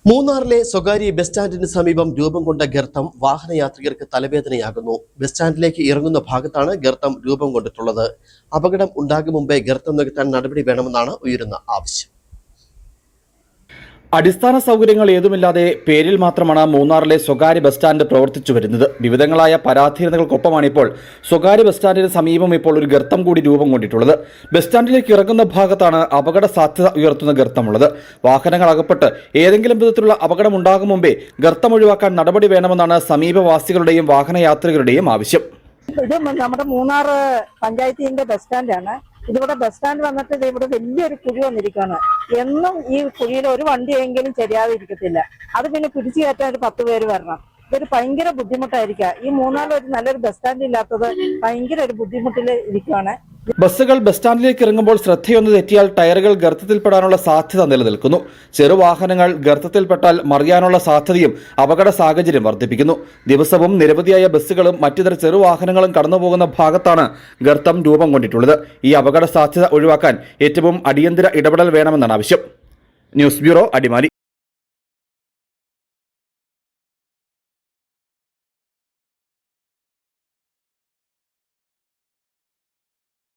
മൂന്നാറിലെ സ്വകാര്യ ബസ് സ്റ്റാൻഡിന് സമീപം രൂപം കൊണ്ട ഗർത്തം വാഹനയാത്രികർക്ക് തലവേദനയാകുന്നു. ബസ് സ്റ്റാൻഡിലേക്ക് ഇറങ്ങുന്ന ഭാഗത്താണ് ഗർത്തം രൂപം കൊണ്ടിട്ടുള്ളത്. അപകടം ഉണ്ടാകും മുമ്പേ ഗർത്തം നികത്താൻ നടപടി വേണമെന്നാണ് ഉയരുന്ന ആവശ്യം. അടിസ്ഥാന സൗകര്യങ്ങൾ ഏതുമില്ലാതെ പേരിൽ മാത്രമാണ് മൂന്നാറിലെ സ്വകാര്യ ബസ് സ്റ്റാൻഡ് പ്രവർത്തിച്ചു വരുന്നത്. വിവിധങ്ങളായ പരാധീനതകൾക്കൊപ്പമാണ് ഇപ്പോൾ സ്വകാര്യ ബസ് സ്റ്റാൻഡിന് സമീപം ഇപ്പോൾ ഒരു ഗർത്തം കൂടി രൂപം കൊണ്ടിട്ടുള്ളത്. ബസ് സ്റ്റാൻഡിലേക്ക് ഇറങ്ങുന്ന ഭാഗത്താണ് അപകട സാധ്യത ഉയർത്തുന്ന ഗർത്തമുള്ളത്. വാഹനങ്ങൾ അകപ്പെട്ട് ഏതെങ്കിലും വിധത്തിലുള്ള അപകടം ഉണ്ടാകും മുമ്പേ ഗർത്തം ഒഴിവാക്കാൻ നടപടി വേണമെന്നാണ് സമീപവാസികളുടെയും വാഹനയാത്രികരുടെയും ആവശ്യം. ഇത് നമ്മുടെ മൂന്നാർ പഞ്ചായത്തിന്റെ ബസ് സ്റ്റാൻഡാണ്. ഇതിവിടെ ബസ് സ്റ്റാൻഡ് വന്നിട്ട് ഇവിടെ വലിയൊരു കുഴി വന്നിരിക്കുകയാണ്. എന്നും ഈ കുഴിയിൽ ഒരു വണ്ടിയെങ്കിലും ശരിയാതിരിക്കത്തില്ല. അത് പിന്നെ പിടിച്ചു കയറ്റാൻ ഒരു 10 പേര് വരണം. ഇതൊരു ഭയങ്കര ബുദ്ധിമുട്ടായിരിക്കുക. ഈ മൂന്നാറിൽ ഒരു നല്ലൊരു ബസ് സ്റ്റാൻഡ് ഇല്ലാത്തത് ഭയങ്കര ഒരു ബുദ്ധിമുട്ടിൽ ഇരിക്കുകയാണ്. ബസ്സുകൾ ബസ് സ്റ്റാൻഡിലേക്ക് ഇറങ്ങുമ്പോൾ ശ്രദ്ധയൊന്ന് തെറ്റിയാൽ ടയറുകൾ ഗർത്തത്തിൽപ്പെടാനുള്ള സാധ്യത നിലനിൽക്കുന്നു. ചെറുവാഹനങ്ങൾ ഗർത്തത്തിൽപ്പെട്ടാൽ മറിയാനുള്ള സാധ്യതയും അപകട സാഹചര്യം വർദ്ധിപ്പിക്കുന്നു. ദിവസവും നിരവധിയായ ബസ്സുകളും മറ്റിതര ചെറുവാഹനങ്ങളും കടന്നുപോകുന്ന ഭാഗത്താണ് ഗർത്തം രൂപം കൊണ്ടിട്ടുള്ളത്. ഈ അപകട സാധ്യത ഒഴിവാക്കാൻ ഏറ്റവും അടിയന്തര ഇടപെടൽ വേണമെന്നാണ് ആവശ്യം. News bureau, Adimali.